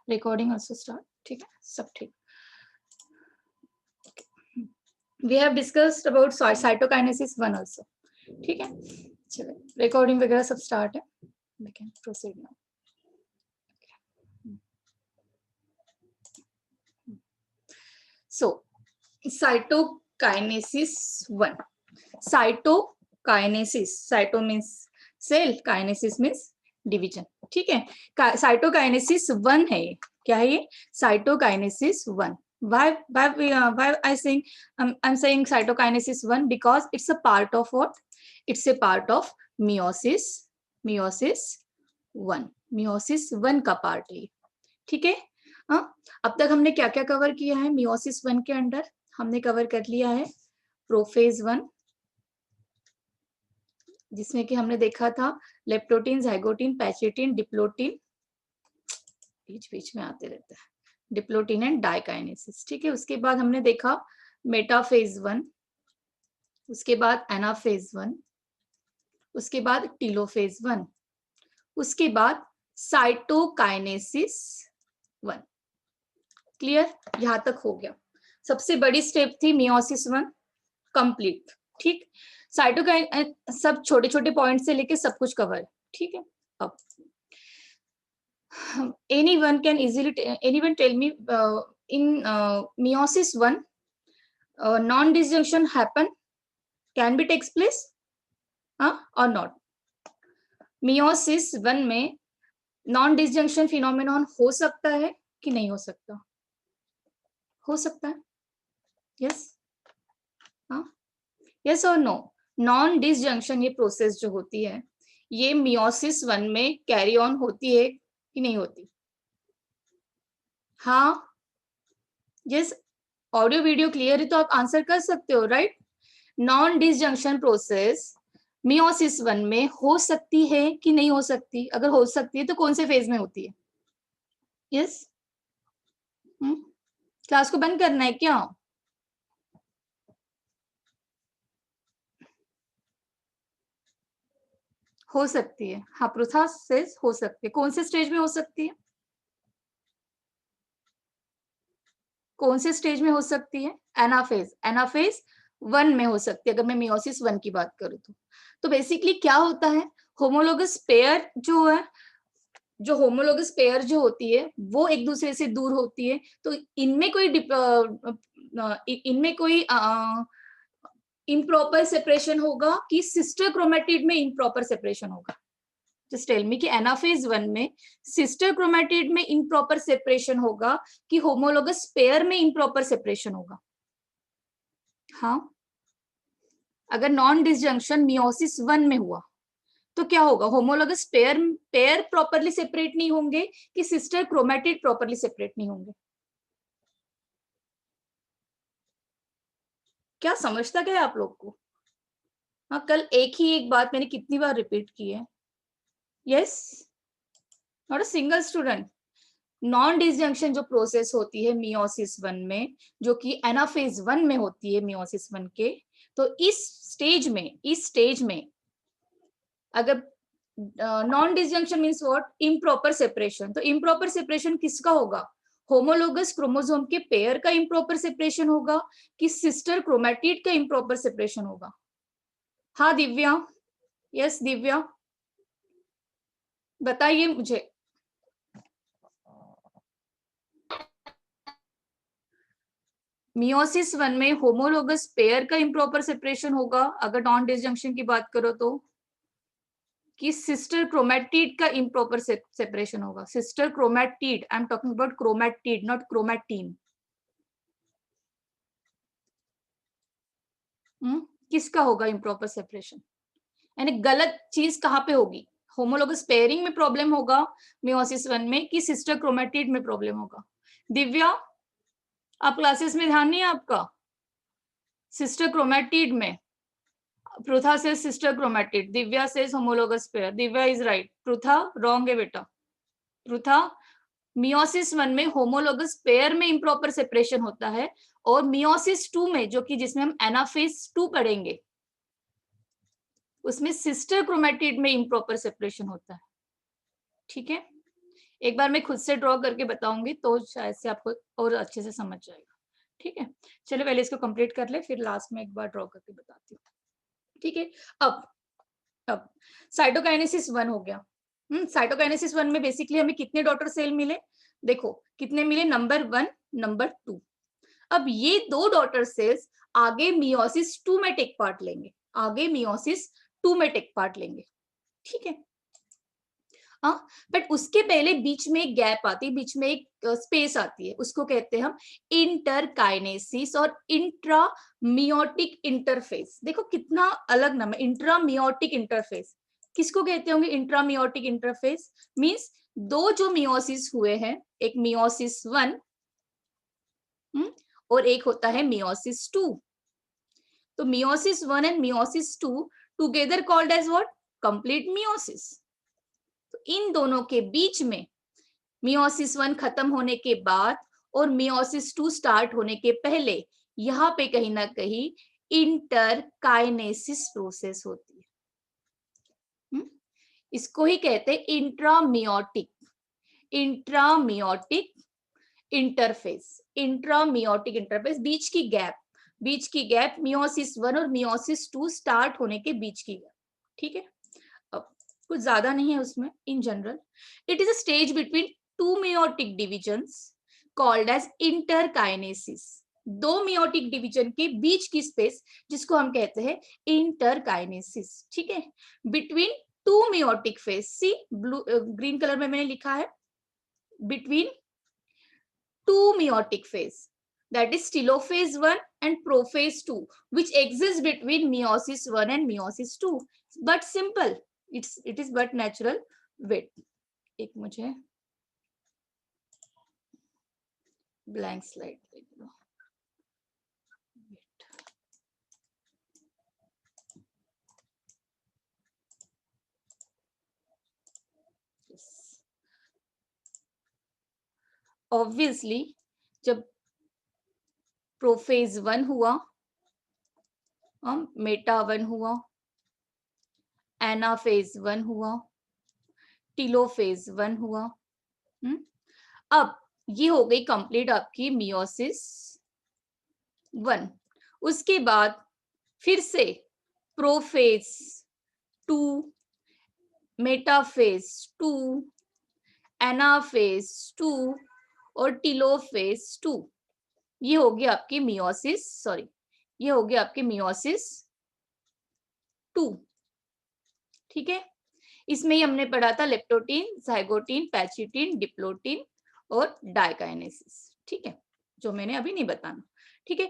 Recording also start, ठीक है, सब ठीक। We have discussed about cytokinesis 1 also, ठीक है। चलो रिकॉर्डिंग वगैरह सब स्टार्ट है, we can proceed now. So cytokinesis 1. cytokinesis, cyto means cell, kinesis means division, ठीक है। cytokinesis 1 है ये, क्या है ये? cytokinesis 1. why I saying I'm saying cytokinesis 1 because it's a part of what? It's a part of meiosis 1 का part है, ठीक है। हाँ, अब तक हमने क्या क्या कवर किया है मियोसिस 1 के अंडर? हमने कवर कर लिया है प्रोफेज 1, जिसमें कि हमने देखा था लेप्टोटीन, जाइगोटीन, पैचेटिन, डिप्लोटीन, बीच बीच में आते रहता है, डिप्लोटीन एंड डाइकाइनेसिस, ठीक है। उसके बाद हमने देखा मेटाफेज 1, उसके बाद एनाफेज 1, उसके बाद टीलोफेज 1, उसके बाद साइटोकाइनेसिस 1। क्लियर? यहां तक हो गया। सबसे बड़ी स्टेप थी मियोसिस 1 कंप्लीट, ठीक। साइटोकाइन सब छोटे छोटे पॉइंट से लेके सब कुछ कवर, ठीक है। अब anyone can easily anyone tell me in meiosis 1 non disjunction happen, can be takes place or not? meiosis 1 में नॉन डिसजंक्शन फिनोमेनॉन हो सकता है कि नहीं हो सकता? हो सकता है, यस यस और नो? नॉन डिसजंक्शन ये प्रोसेस जो होती है ये मियोसिस 1 में कैरी ऑन होती है कि नहीं होती? हाँ, यस। ऑडियो वीडियो क्लियर है तो आप आंसर कर सकते हो, right? Non disjunction process meiosis 1 में हो सकती है कि नहीं हो सकती? अगर हो सकती है तो कौन से फेज में होती है? यस क्लास को बंद करना है क्या? हो सकती है, हाँ, पृथा से हो सकती है। कौन से स्टेज में हो सकती है? कौन से स्टेज में हो सकती है? एनाफेज, एनाफेज 1 में हो सकती है अगर मैं मियोसिस 1 की बात करूं तो बेसिकली क्या होता है, होमोलोगस पेयर जो है, जो होमोलोगस पेयर जो होती है वो एक दूसरे से दूर होती है, तो इनमें कोई इम्प्रॉपर सेपरेशन होगा कि सिस्टर क्रोमेटिड में इम्प्रॉपर सेपरेशन होगा? जस्ट टेल मी कि एनाफेज 1 में सिस्टर क्रोमेटिड में इम्प्रॉपर सेपरेशन होगा कि होमोलोगस पेयर में इम्प्रॉपर सेपरेशन होगा? हाँ, अगर नॉन डिसजंक्शन मियोसिस 1 में हुआ तो क्या होगा? होमोलोगस पेयर प्रॉपरली सेपरेट नहीं होंगे कि सिस्टर क्रोमेटिड प्रॉपरली सेपरेट नहीं होंगे? क्या समझता क्या है आप लोग को? हाँ, कल एक बात मैंने कितनी बार रिपीट की है, yes, not a single student. Non disjunction जो प्रोसेस होती है मियोसिस 1 में, जो कि एनाफेज 1 में होती है मियोसिस 1 के, तो इस स्टेज में अगर non disjunction means what? Improper separation. तो इम्प्रॉपर सेपरेशन किसका होगा? होमोलोगस क्रोमोसोम के पेयर का इम्प्रॉपर सेपरेशन होगा कि सिस्टर क्रोमेटिड का इम्प्रॉपर सेपरेशन होगा? हाँ दिव्या, यस दिव्या बताइए मुझे। मियोसिस 1 में होमोलोगस पेयर का इम्प्रॉपर सेपरेशन होगा अगर नॉन डिसजंक्शन की बात करो तो, कि सिस्टर क्रोमेटिड का इम्प्रॉपर सेपरेशन होगा? Sister chromatid, I am talking about chromatid not chromatin. किसका होगा इम्प्रॉपर सेपरेशन? यानी गलत चीज कहाँ पे होगी? होमोलोगस पेयरिंग में प्रॉब्लम होगा मियोसिस 1 में कि सिस्टर क्रोमेटिड में प्रॉब्लम होगा? दिव्या, आप क्लासेस में ध्यान नहीं है आपका? सिस्टर क्रोमेटिड में पृथा से सिस्टर क्रोमेटिड, दिव्या से homologous pair. Divya is right, Pritha wrong है बेटा। पृथा, मियोसिस 1 में होमोलोगस पेयर में इम्प्रॉपर सेपरेशन होता है, और मियोसिस 2 में, जो कि जिसमें हम एनाफेज 2 पढ़ेंगे, उसमें सिस्टर क्रोमेटिड में इम्प्रॉपर सेपरेशन होता है, ठीक है। एक बार मैं खुद से ड्रॉ करके बताऊंगी तो शायद से आपको और अच्छे से समझ जाएगा। ठीक है, चलो पहले इसको कंप्लीट कर ले, फिर लास्ट में एक बार ड्रॉ करके बताती हूँ। ठीक है, अब साइटोकाइनेसिस 1 हो गया। साइटोकाइनेसिस 1 में बेसिकली हमें कितने डॉटर सेल मिले, देखो कितने मिले, नंबर 1, नंबर 2। अब ये 2 डॉटर सेल्स आगे मियोसिस 2 में टेक पार्ट लेंगे, आगे मियोसिस 2 में टेक पार्ट लेंगे। ठीक है, हाँ, बट उसके पहले बीच में एक गैप आती है, बीच में एक स्पेस आती है, उसको कहते हैं हम इंटरकाइनेसिस और इंट्रामियोटिक इंटरफेस। देखो कितना अलग नाम है, इंट्रामियोटिक इंटरफेस। किसको कहते होंगे इंट्रामियोटिक इंटरफेस? मींस दो जो मियोसिस हुए हैं, एक मियोसिस 1 और एक होता है मियोसिस 2। तो meiosis 1 and meiosis 2 together called as what? Complete meiosis. तो इन दोनों के बीच में मियोसिस 1 खत्म होने के बाद और मियोसिस 2 स्टार्ट होने के पहले यहाँ पे कहीं ना कहीं इंटरकाइनेसिस प्रोसेस होती है। इसको ही कहते हैं इंट्रामियोटिक इंटरफेस। इंट्रामियोटिक इंटरफेस, बीच की गैप मियोसिस 1 और मियोसिस 2 स्टार्ट होने के बीच की गैप। ठीक है, अब कुछ ज्यादा नहीं है उसमें। In general it is a stage between two meiotic divisions called as interkinesis. दो मियोटिक डिवीजन के बीच की स्पेस जिसको हम कहते हैं इंटरकाइनेसिस। ठीक है, बिटवीन टू मियोटिक फेज, सी ब्लू ग्रीन कलर में मैंने लिखा है, between two meiotic phase, that is telophase 1 and prophase 2, which exists between meiosis 1 and meiosis 2. But simple, it is but natural. Wait, एक मुझे blank slide दे दो। Obviously जब prophase 1 हुआ, Meta 1 हुआ, एनाफेज 1 हुआ, टीलोफेज 1 हुआ। अब ये हो गई कंप्लीट आपकी मियोसिस 1। उसके बाद फिर से प्रोफेज 2, मेटाफेज 2, एनाफेज 2 और टीलोफेज 2। ये होगी आपकी मियोसिस, सॉरी ये होगी आपकी मियोसिस 2। ठीक है, इसमें ही हमने पढ़ा था लेप्टोटीन, जाइगोटीन, पैचिटीन, डिप्लोटीन और डाइकाइनेसिस। ठीक है, जो मैंने अभी नहीं बताना। ठीक है,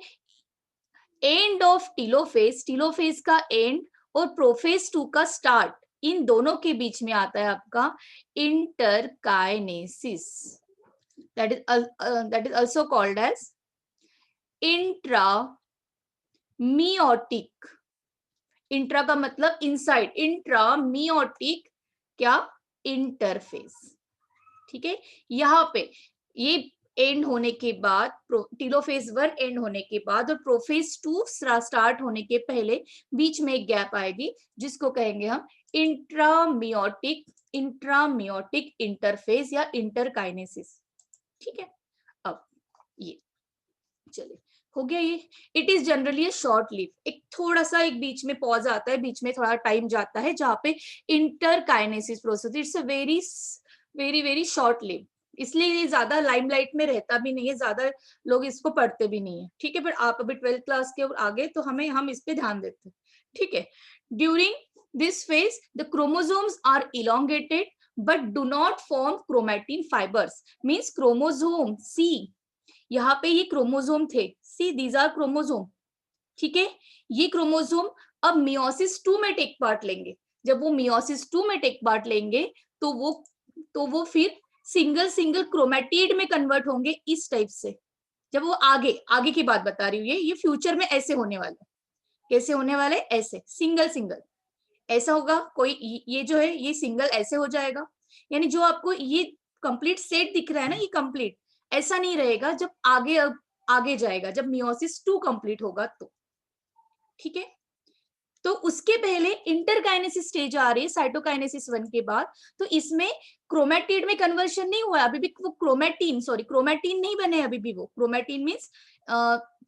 एंड ऑफ टीलोफेज का एंड और प्रोफेज 2 का स्टार्ट, इन दोनों के बीच में आता है आपका interkinesis, that is also called as intrameiotic. Intra का मतलब इनसाइड, इंट्रामियोटिक क्या? इंटरफेस। ठीक है, यहाँ पे ये एंड होने के बाद, टीलोफेज 1 एंड होने के बाद और प्रोफेज 2 स्टार्ट होने के पहले बीच में एक गैप आएगी जिसको कहेंगे हम इंट्रामियोटिक इंटरफेस या इंटरकाइनेसिस। ठीक है, अब ये चलिए हो गया ये। It is generally short live, एक थोड़ा सा एक बीच में पॉज आता है, बीच में थोड़ा टाइम जाता है जहाँ पे interkinesis process, it's a very very very short live, इसलिए ये ज्यादा लाइमलाइट में रहता भी नहीं है, ज्यादा लोग इसको पढ़ते भी नहीं है। ठीक है, पर आप अभी 12th क्लास के आगे तो हम इस पे ध्यान देते हैं। ठीक है, during this phase the chromosomes are elongated but do not form chromatin fibres. Means chromosome, see यहाँ पे ये क्रोमोसोम थे, सी दीज आर क्रोमोसोम। ठीक है, ये क्रोमोसोम अब मियोसिस 2 में टेक पार्ट लेंगे। जब वो मियोसिस 2 में टेक पार्ट लेंगे तो वो फिर सिंगल क्रोमैटिड में कन्वर्ट होंगे इस टाइप से। जब वो आगे की बात बता रही हूँ, ये फ्यूचर में ऐसे होने वाले। कैसे होने वाले? ऐसे सिंगल ऐसा होगा, कोई ये जो है ये सिंगल ऐसे हो जाएगा। यानी जो आपको ये कंप्लीट सेट दिख रहा है ना, ये कंप्लीट ऐसा नहीं रहेगा जब आगे जाएगा, जब मियोसिस 2 कंप्लीट होगा तो। ठीक है, तो उसके पहले इंटरकाइनेसिस स्टेज आ रही है साइटोकाइनेसिस 1 के बाद, तो इसमें क्रोमैटिड में कन्वर्शन नहीं हुआ अभी भी, वो क्रोमैटिन नहीं बने अभी भी। वो chromatin means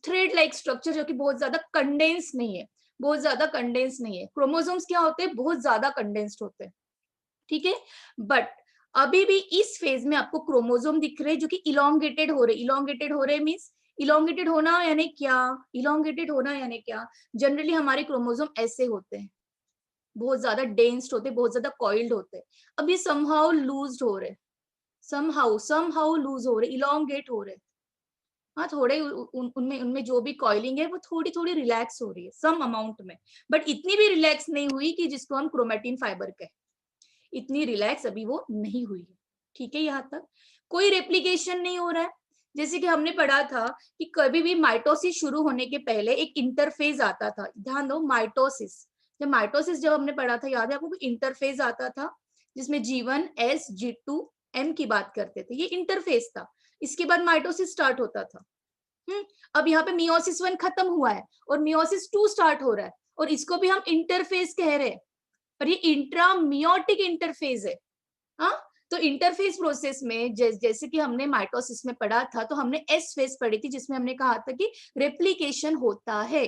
thread like structure जो कि बहुत ज्यादा कंडेंस नहीं है, बहुत ज्यादा कंडेंस नहीं है। क्रोमोसोम्स क्या होते हैं, बहुत ज्यादा कंडेंस्ड होते हैं, ठीक है। बट अभी भी इस फेज में आपको क्रोमोसोम दिख रहे हैं जो कि इलोंगेटेड हो रहे। इलोंगेटेड हो रहे मींस, इलोंगेटेड होना यानी क्या, इलोंगेटेड होना यानी क्या, जनरली हमारे क्रोमोसोम ऐसे होते हैं, बहुत ज्यादा डेंस्ड होते, बहुत ज्यादा कॉइल्ड होते हैं। अब ये समहाउ लूज हो रहे, समहाउ लूज हो रहे, इलोंगेट हो रहे। हाँ, थोड़े उनमें उनमें जो भी कॉइलिंग है वो थोड़ी थोड़ी रिलैक्स हो रही है सम अमाउंट में, बट इतनी भी रिलैक्स नहीं हुई कि जिसको हम क्रोमैटिन फाइबर कहें, इतनी रिलैक्स अभी वो नहीं हुई है, ठीक है। यहाँ तक कोई रेप्लिकेशन नहीं हो रहा है। जैसे कि हमने पढ़ा था कि कभी भी माइटोसिस शुरू होने के पहले एक इंटरफेज आता था, ध्यान दो, माइटोसिस जब हमने पढ़ा था, याद है आपको, इंटरफेज आता था जिसमें G1 S G2 M की बात करते थे, ये इंटरफेज था। इसके बाद माइटोसिस स्टार्ट होता था। अब यहाँ पे मियोसिस 1 खत्म हुआ है और मियोसिस 2 स्टार्ट हो रहा है, और इसको भी हम इंटरफेज कह रहे हैं, और ये इंट्रामियोटिक इंटरफेज है। हाँ, तो इंटरफेज प्रोसेस में जैसे कि हमने माइटोसिस में पढ़ा था, तो हमने एस फेज पढ़ी थी जिसमें हमने कहा था कि रेप्लिकेशन होता है।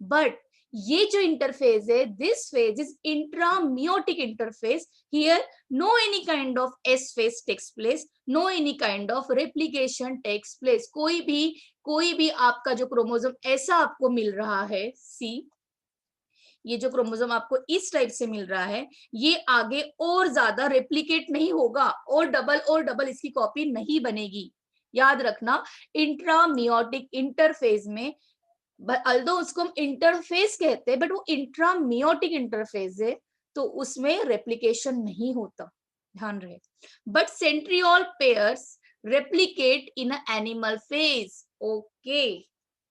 बट ये जो इंटरफेज है, this phase is intrameiotic interphase, here no any kind of S phase takes place, no any kind of replication takes place. कोई भी आपका जो क्रोमोसोम ऐसा आपको मिल रहा है, सी ये जो क्रोमोसोम आपको इस टाइप से मिल रहा है, ये आगे और ज्यादा रेप्लिकेट नहीं होगा, और डबल इसकी कॉपी नहीं बनेगी। याद रखना, इंट्रामियोटिक इंटरफेज में, अल्दो उसको हम इंटरफेस कहते हैं, बट वो इंट्रामियोटिक इंटरफेज है, तो उसमें रेप्लिकेशन नहीं होता, ध्यान रहे। But centriole pairs replicate in animal phase. Okay,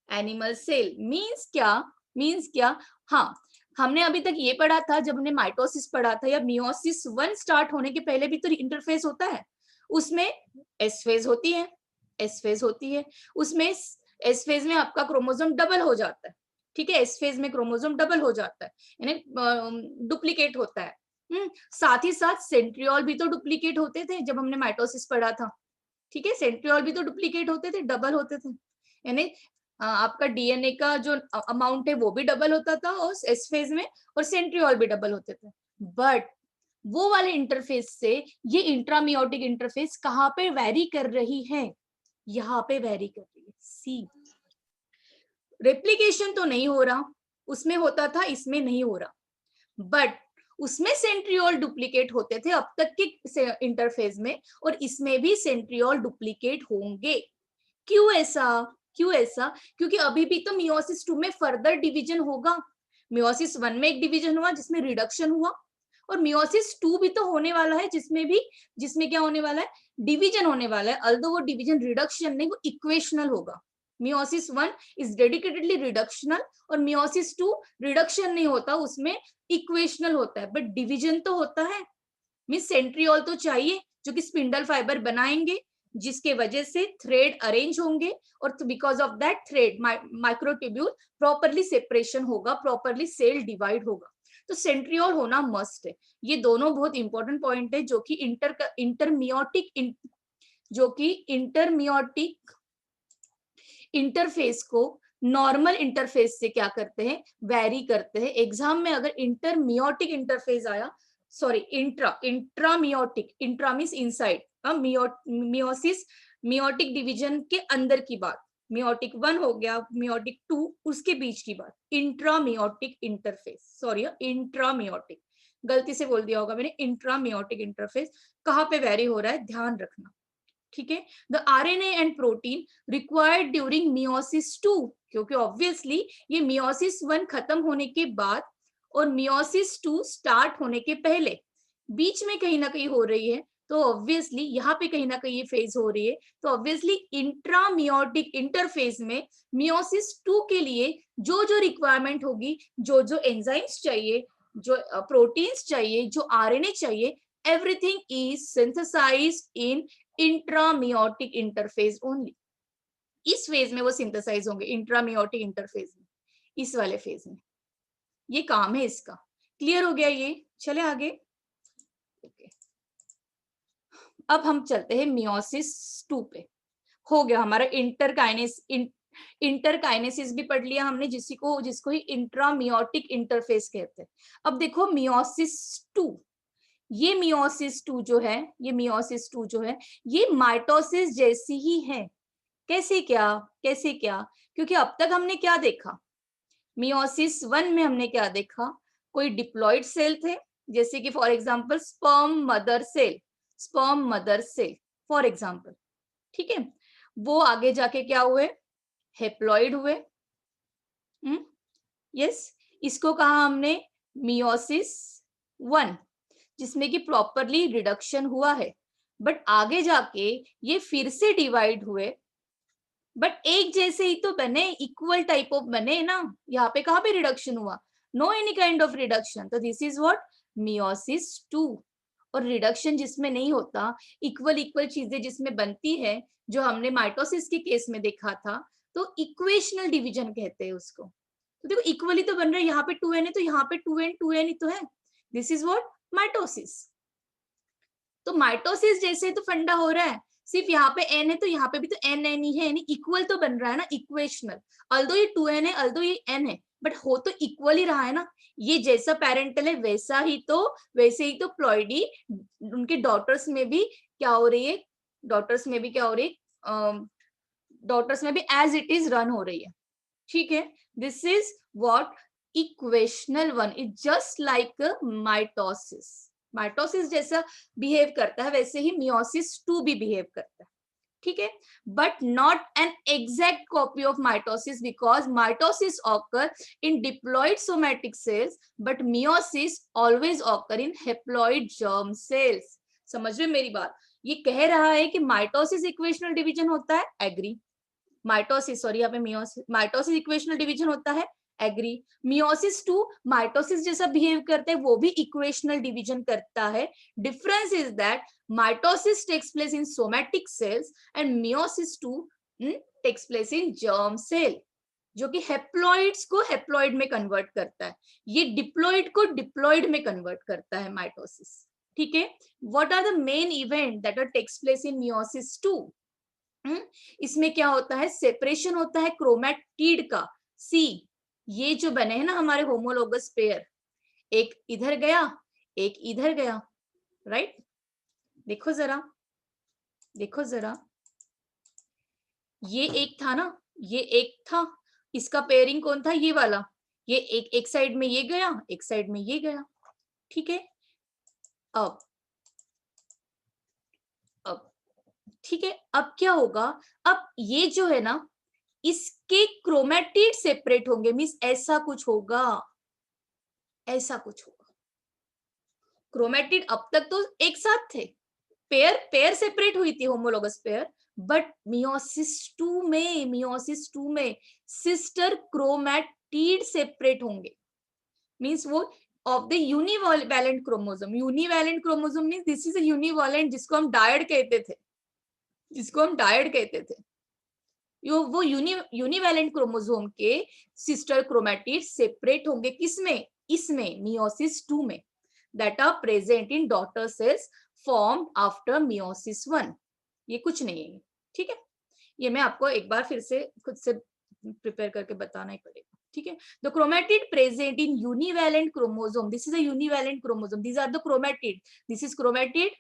animal cell means क्या, हाँ, हमने अभी तक ये पढ़ा था, जब हमने माइटोसिस पढ़ा था या मियोसिस 1 स्टार्ट होने के पहले भी तो इंटरफेस होता है, उसमें एस फेज होती है, उसमें एस फेज में आपका क्रोमोसोम डबल हो जाता है, ठीक है। एस फेज में क्रोमोसोम डबल हो जाता है, यानी डुप्लीकेट होता है। साथ ही साथ सेंट्रियोल भी तो डुप्लीकेट होते थे जब हमने माइटोसिस पढ़ा था, ठीक है। सेंट्रियोल भी तो डुप्लीकेट होते थे, डबल होते थे, यानी आपका डीएनए का जो अमाउंट है वो भी डबल होता था और एस फेज में, और सेंट्रियोल भी डबल होते थे। बट वो वाले इंटरफेस से ये इंट्रामियोटिक इंटरफेस कहाँ पे वेरी कर रही है, यहाँ पे वेरी कर रही है। सी, रेप्लिकेशन तो नहीं हो रहा, उसमें होता था, इसमें नहीं हो रहा, बट उसमें सेंट्रियोल डुप्लीकेट होते थे अब तक के इंटरफेज में, और इसमें भी सेंट्रियोल डुप्लीकेट होंगे। क्यों ऐसा, क्योंकि अभी भी तो मियोसिस 2 में फर्दर डिवीजन होगा। मियोसिस 1 में एक डिवीजन हुआ जिसमें रिडक्शन हुआ, और मियोसिस 2 भी तो होने वाला है जिसमें क्या होने वाला है, डिवीजन होने वाला है। अल्दो वो डिवीजन रिडक्शन नहीं, वो इक्वेशनल होगा। मियोसिस 1 इज डेडिकेटेडली रिडक्शनल, और मियोसिस 2 रिडक्शन नहीं होता, उसमें इक्वेशनल होता है, बट डिवीजन तो होता है। मींस सेंट्रियोल तो चाहिए जो कि स्पिंडल फाइबर बनाएंगे, जिसके वजह से थ्रेड अरेंज होंगे, और because of that thread microtubule properly separation होगा, प्रॉपरली सेल डिवाइड होगा। तो सेंट्रियोल होना मस्ट है। ये दोनों बहुत इंपॉर्टेंट पॉइंट है जो कि इंटरमियोटिक इंटरफेस को नॉर्मल इंटरफेस से क्या करते हैं, वेरी करते हैं। एग्जाम में अगर इंटरमियोटिक इंटरफेस आया, sorry intrameiotic, intra means inside, meiosis meiotic division के अंदर की बात, मियोटिक 1 हो गया, मियोटिक 2 उसके बीच की बात, इंट्रामियोटिक इंटरफेस, सॉरी इंट्रामियोटिक, गलती से बोल दिया होगा मैंने, इंट्रामियोटिक इंटरफेस कहाँ पे वेरी हो रहा है, ध्यान रखना, ठीक है। The RNA and protein required during meiosis 2, क्योंकि ऑब्वियसली ये मियोसिस 1 खत्म होने के बाद और मियोसिस 2 स्टार्ट होने के पहले बीच में कहीं ना कहीं हो रही है, तो ऑब्वियसली यहाँ पे कहीं ना कहीं ये फेज हो रही है, तो ऑब्वियसली इंट्रामियोटिक इंटरफेज में मियोसिस 2 के लिए जो जो रिक्वायरमेंट होगी, जो जो एंजाइम्स चाहिए, जो प्रोटीन्स चाहिए, जो आरएनए चाहिए, everything is synthesized in intrameiotic interphase only. इस फेज में वो सिंथेसाइज होंगे, इंट्रामियोटिक इंटरफेज में, इस वाले फेज में, ये काम है इसका। क्लियर हो गया ये? चले आगे। ओके, अब हम चलते हैं मियोसिस 2 पे। हो गया हमारा इंटरकाइनेसिस भी पढ़ लिया हमने, जिसको ही इंट्रामियोटिक इंटरफेस कहते हैं। अब देखो मियोसिस 2, ये मियोसिस 2 जो है, ये मियोसिस 2 जो है, ये माइटोसिस जैसी ही है। कैसे क्या? कैसे क्या? क्योंकि अब तक हमने क्या देखा, मियोसिस 1 में हमने क्या देखा, कोई डिप्लॉइड सेल थे, जैसे कि for example sperm mother cell, sperm mother cell for example, ठीक है। वो आगे जाके क्या हुए, हेप्लॉइड हुए। यस, इसको कहा हमने मियोसिस 1, जिसमें कि प्रॉपरली रिडक्शन हुआ है। बट आगे जाके ये फिर से डिवाइड हुए, बट एक जैसे ही तो बने, इक्वल टाइप ऑफ बने ना। यहाँ पे कहाँ पे रिडक्शन हुआ? No any kind of reduction. तो दिस इज व्हाट, मियोसिस 2। और रिडक्शन जिसमें नहीं होता, इक्वल इक्वल चीजें जिसमें बनती है, जो हमने माइटोसिस के केस में देखा था, तो इक्वेशनल डिवीजन कहते हैं उसको। तो देखो इक्वली तो बन रहा है, यहाँ पे 2n है तो यहाँ पे 2n ही तो है। This is what, mitosis. तो माइटोसिस जैसे तो फंडा हो रहा है, सिर्फ यहाँ पे n है तो यहाँ पे भी तो n ही है, यानी इक्वल तो बन रहा है ना, इक्वेशनल। अल्दो ये 2n है, अल्दो ये n है, बट हो तो इक्वल ही रहा है ना। ये जैसा पेरेंटल है वैसे ही तो प्लॉइडी उनके डॉटर्स में भी क्या हो रही है, डॉटर्स में भी क्या हो रही है, डॉटर्स में भी एज इट इज रन हो रही है। ठीक है, this is what, equational one is just like mitosis. Mitosis जैसा बिहेव करता है वैसे ही मियोसिस 2 भी बिहेव करता है। ठीक है, but not an exact copy of mitosis, because mitosis occur in diploid somatic cells but meiosis always occur in haploid germ cells. समझ रहे मेरी बात? ये कह रहा है कि माइटोसिस इक्वेशनल डिवीजन होता है, एग्री। माइटोसिस, सॉरी यहाँ पे माइटोसिस इक्वेशनल डिवीजन होता है, एग्री। मियोसिस 2 माइटोसिस जैसा बिहेव करते हैं, वो भी इक्वेशनल डिवीजन करता है। Difference is that mitosis takes place in somatic cells and meiosis 2 takes place in germ cell, जो कि हेप्लॉइड्स को हेप्लॉइड में कन्वर्ट करता है। ये डिप्लॉइड को डिप्लॉइड में कन्वर्ट करता है माइटोसिस। ठीक है, what are the main event that are takes place in meiosis 2? इसमें क्या होता है, सेपरेशन होता है क्रोमैटिड का। सी, ये जो बने हैं ना हमारे होमोलोगस पेयर, एक इधर गया एक इधर गया, राइट। देखो जरा, देखो जरा, ये एक था ना, ये एक था, इसका पेयरिंग कौन था, ये वाला। ये एक साइड में ये गया, एक साइड में ये गया। ठीक है, अब अब ठीक है, अब क्या होगा, अब ये जो है ना, इसके क्रोमैटिड सेपरेट होंगे, मींस ऐसा कुछ होगा, ऐसा कुछ होगा। क्रोमैटिड अब तक तो एक साथ थे, पेयर पेयर सेपरेट हुई थी, होमोलोगस पेयर, बट मियोसिस 2 में सिस्टर क्रोमैटिड सेपरेट होंगे, मींस वो of the univalent chromosome. Univalent chromosome means this is a univalent, जिसको हम डायड कहते थे, जिसको हम डायड कहते थे। वो यूनिवैलेंट क्रोमोसोम के सिस्टर क्रोमैटिड सेपरेट होंगे, किसमें, इसमें मियोसिस 2 में, that are present in daughter cells formed after meiosis 1। ये कुछ नहीं है, ठीक है। ये मैं आपको एक बार फिर से खुद से प्रिपेयर करके बताना ही पड़ेगा, ठीक है। The chromatid present in univalent chromosome, this is a univalent chromosome, these are the chromatid, this is chromatid,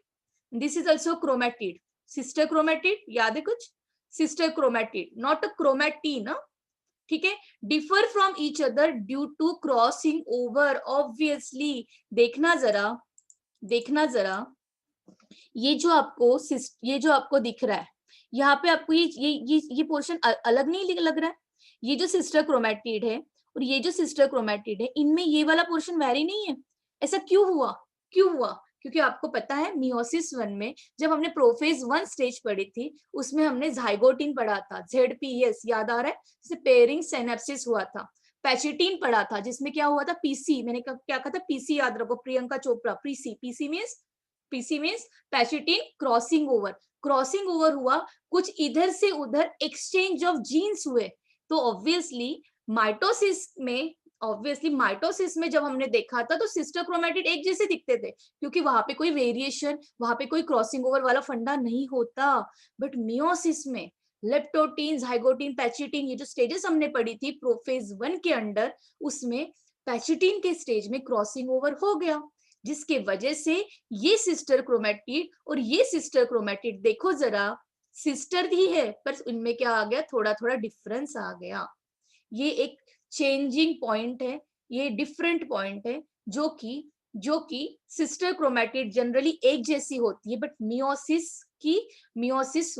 this is also chromatid, sister chromatid, याद है कुछ, sister chromatid, not a chromatin, ठीक है। Differ from each other due to crossing over, obviously. देखना जरा, देखना जरा, ये जो आपको दिख रहा है, यहाँ पे आपको ये पोर्शन अलग नहीं लग रहा है। ये जो सिस्टर क्रोमैटिड है और ये जो सिस्टर क्रोमैटिड है, इनमें ये वाला पोर्शन वेरी नहीं है। ऐसा क्यों हुआ, क्यों हुआ? क्योंकि आपको पता है मियोसिस 1 में जब हमने प्रोफेज 1 स्टेज पढ़ी थी, उसमें हमने जाइगोटिन पढ़ा था, ZPS याद आ रहा है, जिससे पेयरिंग सिनेप्सिस हुआ था। पैचिटिन पढ़ा था, जिसमें क्या हुआ था, पीसी, मैंने क्या कहा था, पीसी याद रखो, Priyanka Chopra, PC means pachytene crossing over, crossing over हुआ, कुछ इधर से उधर एक्सचेंज ऑफ जीन्स हुए। तो ऑब्वियसली माइटोसिस में ऑब्वियसली माइटोसिस में जब हमने देखा था तो सिस्टर क्रोमैटिड एक जैसे दिखते थे, क्योंकि वहां पे कोई वेरिएशन, वहां पे कोई क्रॉसिंग ओवर वाला फंडा नहीं होता। बट मियोसिस में लेप्टोटीन, जाइगोटीन, पैचिटीन, ये जो स्टेजेस हमने पढ़ी थी प्रोफेज 1 के अंडर, उसमें पैचिटीन के स्टेज में क्रॉसिंग ओवर हो गया, जिसके वजह से ये सिस्टर क्रोमैटिड और ये सिस्टर क्रोमैटिड देखो जरा सिस्टर ही है, पर उनमें क्या आ गया, थोड़ा थोड़ा डिफरेंस आ गया। ये एक चेंजिंग पॉइंट है, ये डिफरेंट पॉइंट है, जो कि सिस्टर क्रोमैटिड जनरली एक जैसी होती है, बट मियोसिस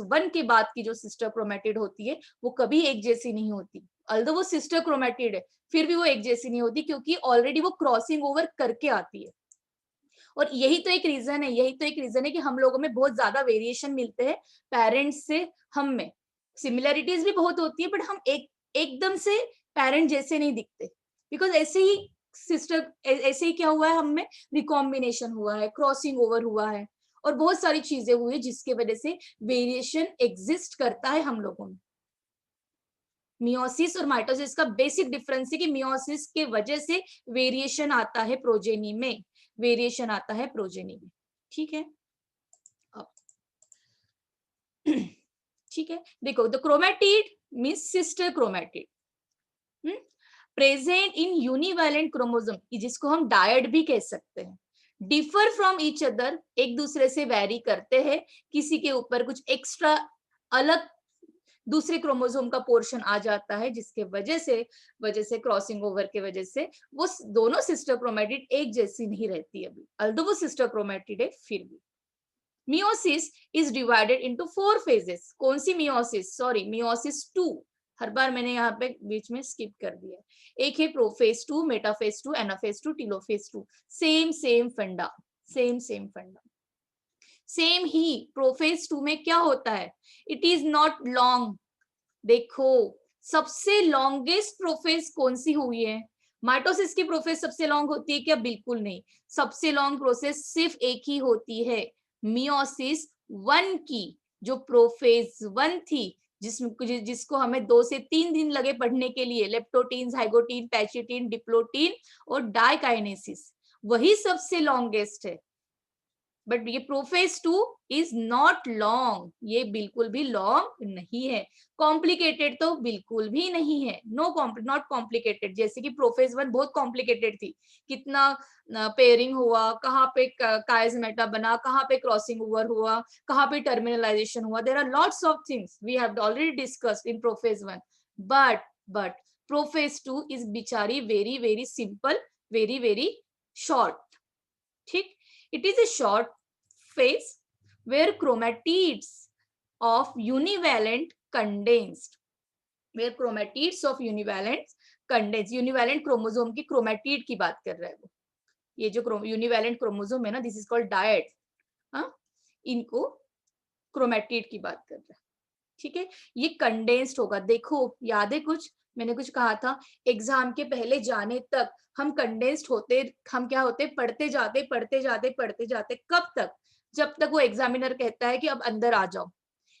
1 के बाद की जो सिस्टर क्रोमैटिड होती है वो कभी एक जैसी नहीं होती। अल्दो वो सिस्टर क्रोमैटिड है, फिर भी वो एक जैसी नहीं होती, क्योंकि ऑलरेडी वो क्रॉसिंग ओवर करके आती है। और यही तो एक रीजन है, यही तो एक रीजन है कि हम लोगों में बहुत ज्यादा वेरिएशन मिलते हैं पेरेंट्स से हम में। सिमिलैरिटीज भी बहुत होती है, बट हम एकदम से पेरेंट जैसे नहीं दिखते, बिकॉज ऐसे ही सिस्टर, ऐसे ही क्या हुआ है, हम में रिकॉम्बिनेशन हुआ है, क्रॉसिंग ओवर हुआ है, और बहुत सारी चीजें हुई है जिसके वजह से वेरिएशन एग्जिस्ट करता है हम लोगों में। मियोसिस और माइटोसिस का बेसिक डिफरेंस है कि मियोसिस के वजह से वेरिएशन आता है प्रोजेनी में, वेरिएशन आता है प्रोजेनी में। ठीक है, अब ठीक है, देखो the chromatid means sister chromatid present in univalent chromosome, जिसको हम डायड भी कह सकते हैं, डिफर फ्रॉम ईच अदर, एक दूसरे से वैरी करते हैं, किसी के ऊपर कुछ एक्स्ट्रा अलग दूसरे क्रोमोसोम का पोर्शन आ जाता है, जिसके वजह से क्रॉसिंग ओवर के वजह से वो दोनों सिस्टर क्रोमैटिड एक जैसी नहीं रहती अभी, अल्दो वो सिस्टर क्रोमैटिड है फिर भी। Meiosis is divided into 4 phases. कौन सी मियोसिस, सॉरी मियोसिस 2, हर बार मैंने यहाँ पे बीच में स्किप कर दिया। एक है prophase 2, metaphase 2, anaphase 2, telophase 2, same फंडा, सेम फंडा। सेम ही प्रोफेज 2 में क्या होता है, इट इज नॉट लॉन्ग। देखो सबसे लॉन्गेस्ट प्रोफेज कौन सी हुई है, माइटोसिस की प्रोफेज सबसे लॉन्ग होती है क्या, बिल्कुल नहीं। सबसे लॉन्ग प्रोसेस सिर्फ एक ही होती है, मियोसिस 1 की जो प्रोफेज 1 थी, जिसको हमें 2 से 3 दिन लगे पढ़ने के लिए, लेप्टोटीन, जाइगोटीन, पैचिटीन, डिप्लोटीन और डाइकाइनेसिस, वही सबसे लॉन्गेस्ट है। बट ये प्रोफेज 2 इज नॉट लॉन्ग, ये बिल्कुल भी लॉन्ग नहीं है। कॉम्प्लिकेटेड तो बिल्कुल भी नहीं है, नॉट कॉम्प्लिकेटेड, जैसे कि प्रोफेज 1 बहुत कॉम्प्लिकेटेड थी, कितना पेयरिंग हुआ, कहाँ पे कायजमेटा बना, कहाँ पे क्रॉसिंग ओवर हुआ, कहाँ पे टर्मिनलाइजेशन हुआ, there are lots of things we have already discussed in prophase 1। But prophase 2 is बिचारी very very simple, very short. ठीक, it is a short phase where chromatids of univalent condensed, where chromatids of univalent chromosome की chromatid की बात कर रहा है वो, ये जो यूनिवैलेंट क्रोमोसोम है ना, दिस इज कॉल्ड डायड, इनको क्रोमैटिड की बात कर रहा है। ठीक है, ये कंडेंस्ड होगा। देखो याद है कुछ, मैंने कुछ कहा था, एग्जाम के पहले जाने तक हम कंडेंस्ड होते, हम क्या होते, पढ़ते जाते कब तक, जब तक वो एग्जामिनर कहता है कि अब अंदर आ जाओ,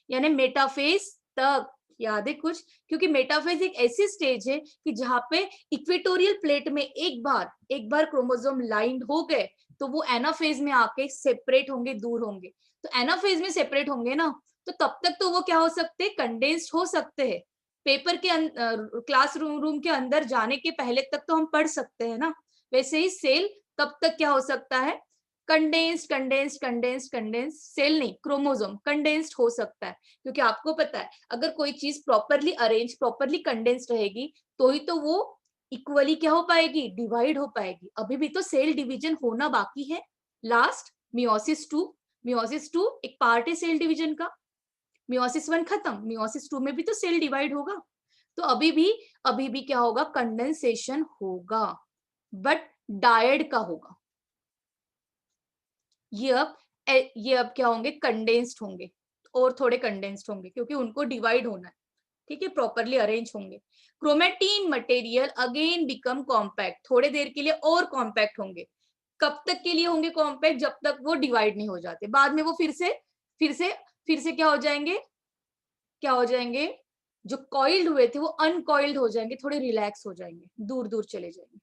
यानी मेटाफेज तक। याद है कुछ, क्योंकि मेटाफेज एक ऐसी स्टेज है कि जहां पे इक्वेटोरियल प्लेट में एक बार क्रोमोसोम लाइंड हो गए तो वो एनाफेज में आके सेपरेट होंगे, दूर होंगे। तो एनाफेज में सेपरेट होंगे ना, तो तब तक तो वो क्या हो सकते हैं, कंडेंस्ड हो सकते हैं। पेपर के क्लास रूम के अंदर जाने के पहले तक तो हम पढ़ सकते हैं ना, वैसे ही सेल तब तक क्या हो सकता है, कंडेंस्ड सेल नहीं, क्रोमोसोम कंडेंस्ड हो सकता है। क्योंकि आपको पता है अगर कोई चीज प्रॉपरली अरेंज, प्रॉपरली कंडेंस्ड रहेगी तो ही तो वो इक्वली क्या हो पाएगी, डिवाइड हो पाएगी। अभी भी तो सेल डिवीजन होना बाकी है। लास्ट मियोसिस 2 एक पार्ट है सेल डिवीजन का। मियोसिस 1 खत्म, मियोसिस 2 में भी तो सेल डिवाइड होगा। तो अभी भी क्या होगा, कंडेंसेशन होगा, बट डायड का होगा। ये अब क्या होंगे, कंडेंस्ड होंगे, और थोड़े कंडेंस्ड होंगे क्योंकि उनको डिवाइड होना है। ठीक है, प्रॉपरली अरेंज होंगे। Chromatin material again become compact, थोड़े देर के लिए और कॉम्पैक्ट होंगे। कब तक के लिए होंगे कॉम्पैक्ट, जब तक वो डिवाइड नहीं हो जाते। बाद में वो फिर से क्या हो जाएंगे, जो कॉइल्ड हुए थे वो अनकॉइल्ड हो जाएंगे, थोड़े रिलैक्स हो जाएंगे, दूर दूर चले जाएंगे,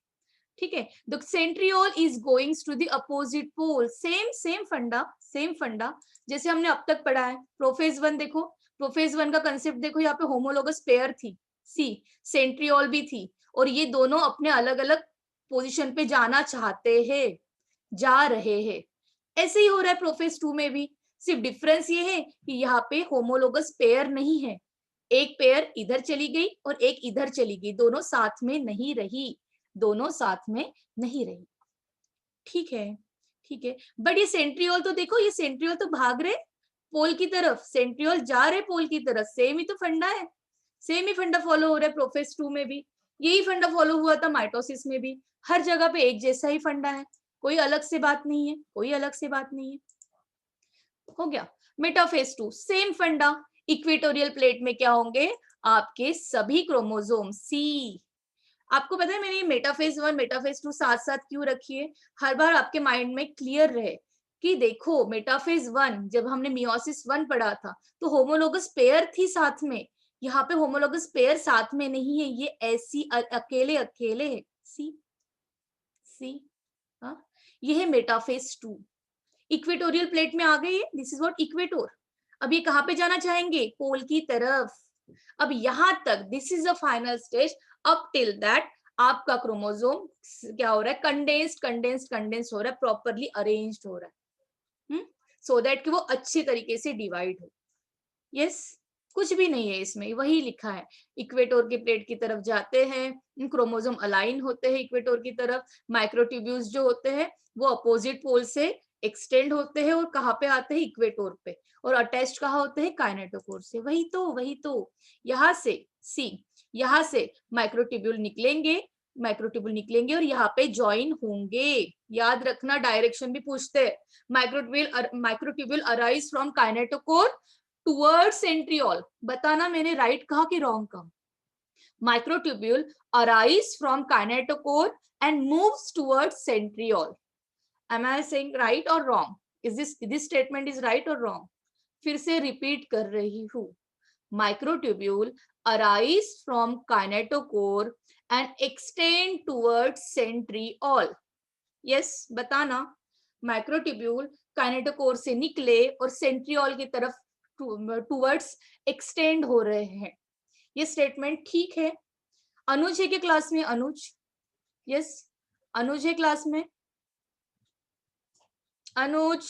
ठीक है। The centriole is going to the opposite pole, same फंडा जैसे हमने अब तक पढ़ा है। प्रोफेज वन देखो, प्रोफेज वन का कंसेप्ट देखो, यहाँ पे होमोलोगस पेयर थी, सी सेंट्रियोल भी थी, और ये दोनों अपने अलग अलग पोजीशन पे जाना चाहते हैं, जा रहे हैं। ऐसे ही हो रहा है प्रोफेज टू में भी, सिर्फ डिफरेंस ये है कि यहाँ पे होमोलोगस पेयर नहीं है, एक पेयर इधर चली गई और एक इधर चली गई, दोनों साथ में नहीं रही, दोनों साथ में नहीं रही, ठीक है, ठीक है। बट ये सेंट्रियोल तो देखो, ये सेंट्रियोल तो भाग रहे पोल की तरफ, सेंट्रियोल जा रहे पोल की तरफ, सेम ही तो फंडा है, सेम ही फंडा फॉलो हो रहा है प्रोफेज टू में भी, यही फंडा फॉलो हुआ था माइटोसिस में भी, हर जगह पे एक जैसा ही फंडा है, कोई अलग से बात नहीं है, कोई अलग से बात नहीं है, हो गया। मेटाफेज टू सेम फंडा, इक्वेटोरियल प्लेट में क्या होंगे, आपके सभी क्रोमोसोम सी। आपको पता है मैंने ये मेटाफेज वन मेटाफेज टू साथ साथ क्यों रखी है, हर बार आपके माइंड में क्लियर रहे कि देखो मेटाफेज वन जब हमने मियोसिस वन पढ़ा था तो होमोलोगस पेयर थी साथ में, यहाँ पे होमोलोगस पेयर साथ में नहीं है, ये ऐसी अकेले अकेले है, सी सी, हाँ, ये है मेटाफेज टू। इक्वेटोरियल प्लेट में आ गई है, दिस इज व्हाट इक्वेटोर। अब ये कहाँ पे जाना चाहेंगे, पोल की तरफ। अब यहां तक this is a final stage, up till that आपका क्रोमोसोम क्या हो रहा है, कंडेंस्ड हो रहा है, प्रॉपरली अरेंज्ड हो रहा है, सो दैट कि वो अच्छी तरीके से डिवाइड हो। यस, कुछ भी नहीं है इसमें, वही लिखा है, इक्वेटोर के प्लेट की तरफ जाते हैं, क्रोमोसोम अलाइन होते हैं इक्वेटोर की तरफ, माइक्रोट्यूब्यूल्स जो होते हैं वो अपोजिट पोल से एक्सटेंड होते हैं और कहाँ पे आते हैं, इक्वेटोर पे, और अटैच्ड कहाँ होते हैं, काइनेटोकोर से। वही तो यहाँ से सी, यहाँ से माइक्रोट्यूब्यूल निकलेंगे और यहाँ पे ज्वाइन होंगे। याद रखना, डायरेक्शन भी पूछते हैं। Microtubule arise from kinetochore towards centriole, बताना मैंने राइट कहा कि रॉन्ग कहा। Microtubule arise from kinetochore and moves towards centriole. Am I saying right or wrong? Is this statement is right or wrong? फिर से रिपीट कर रही हूँ, microtubule arise from kinetochore and extend towards centriole. Yes, बताना, microtubule kinetochore से निकले और centriole की तरफ टुवर्ड्स एक्सटेंड हो रहे हैं। ये स्टेटमेंट ठीक है। अनुज है के क्लास में, अनुज? यस, अनुज है क्लास में? अनुज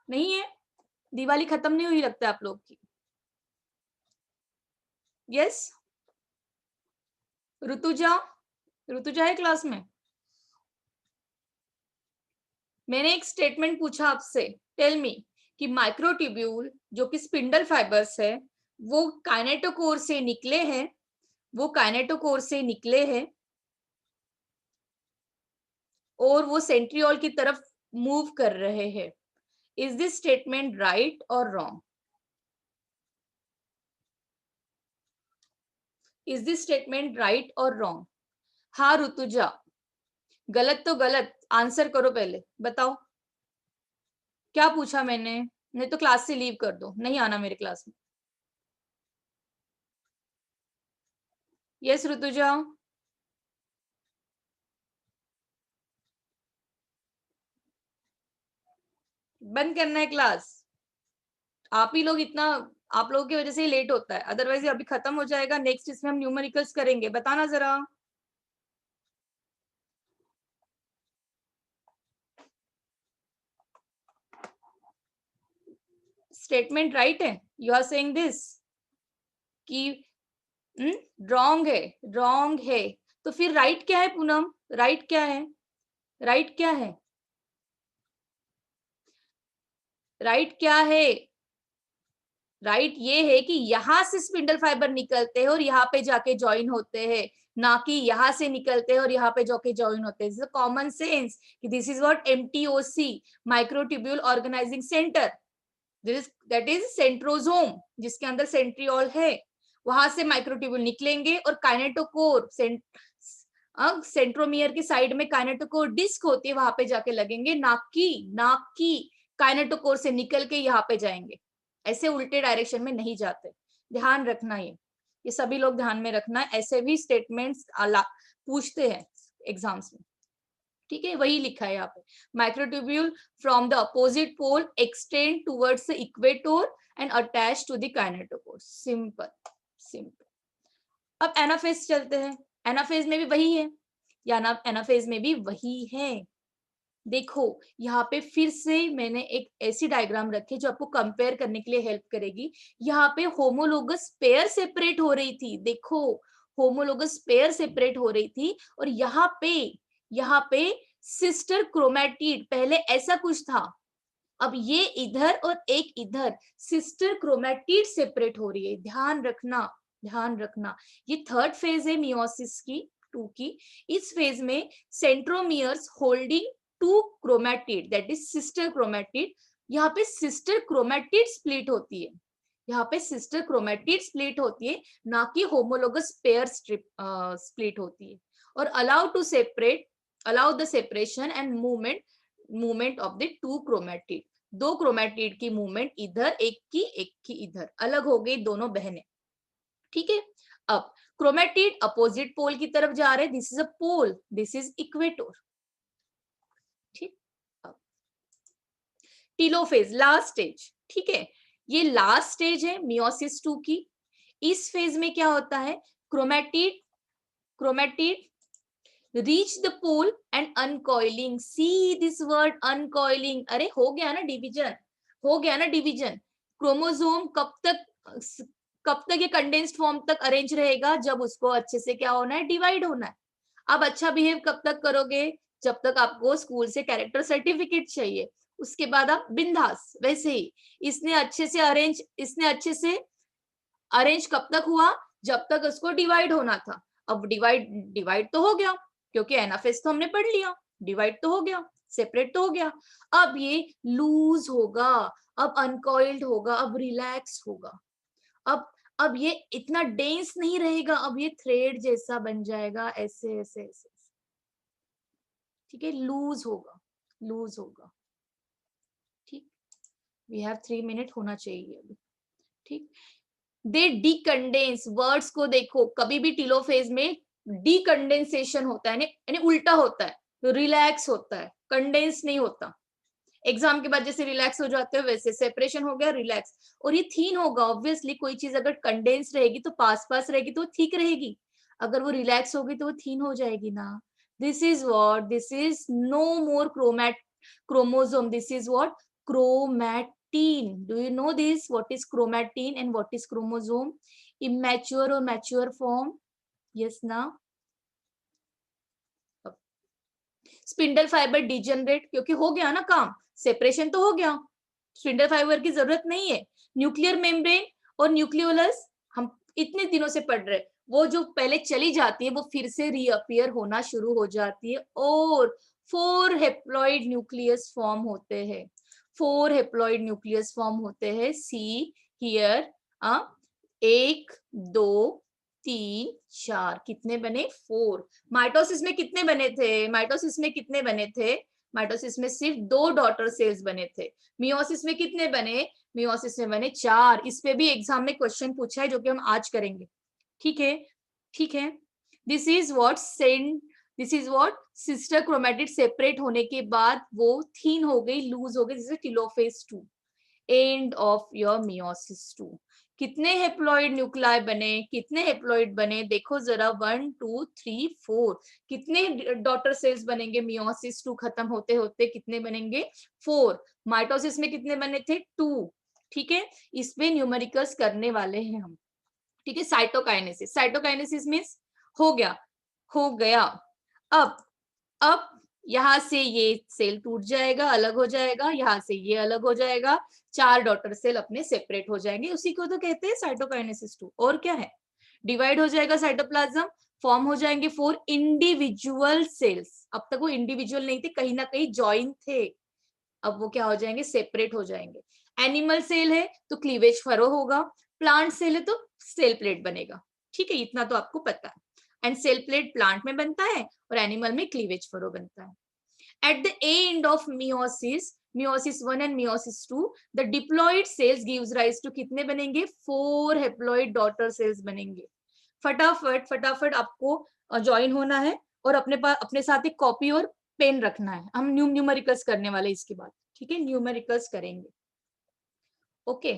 नहीं है? दिवाली खत्म नहीं हुई लगता है आप लोग की। यस, ऋतुजा है क्लास में? मैंने एक स्टेटमेंट पूछा आपसे, टेल मी कि माइक्रोट्यूब्यूल जो कि स्पिंडल फाइबर्स है वो काइनेटोकोर से निकले हैं और वो सेंट्रियोल की तरफ मूव कर रहे हैं। इज दिस स्टेटमेंट राइट और wrong? Is this statement right और रॉन्ग? हाँ ऋतुजा, गलत तो गलत, आंसर करो पहले, बताओ क्या पूछा मैंने, नहीं तो क्लास से लीव कर दो, नहीं आना मेरे क्लास में। यस ऋतुजा, बंद करना है क्लास। आप लोगों की वजह से ही लेट होता है, अदरवाइज अभी खत्म हो जाएगा। नेक्स्ट इसमें हम न्यूमेरिकल्स करेंगे, बताना जरा। स्टेटमेंट राइट है, यू आर सेइंग दिस कि रॉन्ग है, तो फिर राइट क्या है पूनम? राइट क्या है? राइट क्या है? राइट क्या है? राइट ये है कि यहां से स्पिंडल फाइबर निकलते हैं और यहाँ पे जाके ज्वाइन होते हैं, ना कि यहाँ से निकलते हैं और यहाँ पे जाके ज्वाइन होते हैं। कॉमन सेंस कि this is what MTOC, microtubule organizing centre, that is centrosome, जिसके अंदर सेंट्रियोल है। वहां से माइक्रोट्यूब्यूल निकलेंगे और काइनेटोकोर, सेंट्रोमियर की साइड में काइनेटोकोर डिस्क होती है, वहां पे जाके लगेंगे, ना कि काइनेटोकोर से निकल के यहाँ पे जाएंगे। ऐसे उल्टे डायरेक्शन में नहीं जाते, ध्यान रखना ये। ये सभी लोग ध्यान में रखना, ऐसे भी स्टेटमेंट्स पूछते हैं एग्जाम्स में, ठीक है, वही लिखा है यहाँ पे। Microtubule from the opposite pole extend towards the equator and attach to the kinetochore. Simple simple. अब एनाफेज चलते हैं। एनाफेज में भी वही है, या एनाफेज में भी वही है। देखो यहाँ पे फिर से मैंने एक ऐसी डायग्राम रखी जो आपको कंपेयर करने के लिए हेल्प करेगी। यहाँ पे होमोलोगस पेयर सेपरेट हो रही थी, देखो होमोलोगस पेयर सेपरेट हो रही थी, और यहाँ पे सिस्टर क्रोमैटिड, पहले ऐसा कुछ था, अब ये इधर और एक इधर, सिस्टर क्रोमैटिड सेपरेट हो रही है। ध्यान रखना, ध्यान रखना। ये थर्ड फेज है मियोसिस की, 2 की। इस फेज में centromeres holding 2 chromatid, that is sister chromatid. यहाँ पे सिस्टर क्रोमैटिड स्प्लिट होती है, यहाँ पे सिस्टर क्रोमैटिड स्प्लिट होती है, ना कि होमोलोगस पेयर स्प्लिट होती है। और allow the separation and movement of the 2 chromatid. 2 chromatid की मूवमेंट इधर, एक की इधर, अलग हो गई दोनों बहनें, ठीक है। अब क्रोमैटिड अपोजिट पोल की तरफ जा रहे, this is a pole, this is equator, ठीक। अब टीलोफेज, लास्ट स्टेज, ठीक है, ये लास्ट स्टेज है मियोसिस 2 की। इस फेज में क्या होता है, chromatid reach the pole and uncoiling. See this word uncoiling, अरे हो गया ना डिवीजन, हो गया ना डिवीजन। क्रोमोसोम कब तक ये कंडेंस्ड फॉर्म तक अरेंज रहेगा, जब उसको अच्छे से क्या होना है, डिवाइड होना है। अब अच्छा बिहेव कब तक करोगे, जब तक आपको स्कूल से कैरेक्टर सर्टिफिकेट चाहिए, उसके बाद आप बिंदास। वैसे ही इसने अच्छे से अरेंज कब तक हुआ, जब तक उसको डिवाइड होना था। अब डिवाइड तो हो गया, क्योंकि एनाफेज तो हमने पढ़ लिया, डिवाइड तो हो गया, सेपरेट तो हो गया। अब ये लूज होगा, अब अनकॉइल्ड होगा, अब रिलैक्स होगा, अब ये इतना डेंस नहीं रहेगा, अब ये थ्रेड जैसा बन जाएगा, ऐसे ऐसे ऐसे, ठीक है, लूज होगा, ठीक। वी हैव 3 मिनट होना चाहिए अभी, ठीक। दे डीकंडेंस, वर्ड्स को देखो, कभी भी टीलोफेज में डीकंडेंसेशन होता है, यानी उल्टा होता है, रिलैक्स होता है, कंडेंस नहीं होता। एग्जाम के बाद जैसे रिलैक्स हो जाते हो, वैसे सेपरेशन हो गया, रिलैक्स। और ये थीन होगा, ऑब्वियसली कोई चीज अगर कंडेंस रहेगी तो पास रहेगी तो ठीक रहेगी, अगर वो रिलैक्स होगी तो वो थीन हो जाएगी ना। This is no more chromosome, this is what, chromatin. Do you know this, what is chromatin and what is chromosome? Immature or mature form? Yes na. Spindle fibre degenerate, क्योंकि हो गया ना काम, सेपरेशन तो हो गया, स्पिंडल फाइबर की जरूरत नहीं है। न्यूक्लियर मेम्ब्रेन और न्यूक्लियोलस हम इतने दिनों से पढ़ रहे, वो जो पहले चली जाती है वो फिर से रीअपियर होना शुरू हो जाती है, और 4 हेप्लॉइड न्यूक्लियस फॉर्म होते हैं, 4 हेप्लॉइड न्यूक्लियस फॉर्म होते हैं। सी हियर, 1 2 3 4, कितने बने, 4। माइटोसिस में कितने बने थे, माइटोसिस में सिर्फ 2 डॉटर सेल्स बने थे। मियोसिस में कितने बने, मियोसिस में बने 4। इस पे भी एग्जाम में क्वेश्चन पूछा है, जो कि हम आज करेंगे, ठीक है, ठीक है। This is what sister chromatid separate होने के बाद वो थीन हो गई, लूज हो गई, जैसे telophase 2, end of your meiosis 2। कितने हेप्लॉइड न्यूक्लियाई बने, कितने हेप्लॉइड बने, देखो जरा, 1 2 3 4। कितने डॉटर सेल्स बनेंगे मियोसिस 2 खत्म होते होते, कितने बनेंगे, 4। माइटोसिस में कितने बने थे, 2, ठीक है। इसमें न्यूमेरिकल्स करने वाले हैं हम, ठीक है। साइटोकाइनेसिस मींस हो गया। अब यहां से ये सेल टूट जाएगा, अलग हो जाएगा, यहां से ये अलग हो जाएगा, 4 डॉटर सेल अपने सेपरेट हो जाएंगे, उसी को तो कहते हैं साइटोकाइनेसिस 2। और क्या है, डिवाइड हो जाएगा साइटोप्लाज्म, फॉर्म हो जाएंगे 4 इंडिविजुअल सेल्स। अब तक वो इंडिविजुअल नहीं थे, कहीं ना कहीं ज्वाइन थे, अब वो क्या हो जाएंगे, सेपरेट हो जाएंगे। एनिमल सेल है तो क्लीवेज फरो होगा, प्लांट सेल है तो सेल प्लेट बनेगा, ठीक है, इतना तो आपको पता है। एंड सेल प्लेट प्लांट में बनता है और एनिमल में क्लीवेज फरो बनता है। At the end of meiosis meiosis 1 and meiosis 2, the diploid cells gives rise to कितने बनेंगे? 4 haploid daughter cells बनेंगे. फटाफट आपको ज्वाइन होना है और अपने पास अपने साथ एक कॉपी और पेन रखना है. हम न्यूमेरिकल्स करने वाले इसके बाद. ठीक है, न्यूमेरिकल्स करेंगे. ओके.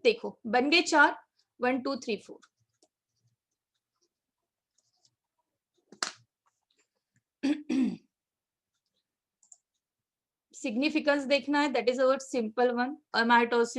देखो बन गए 4. 1 2 3 4. सिग्निफिकेंस देखना है, that is our simple one. Mitosis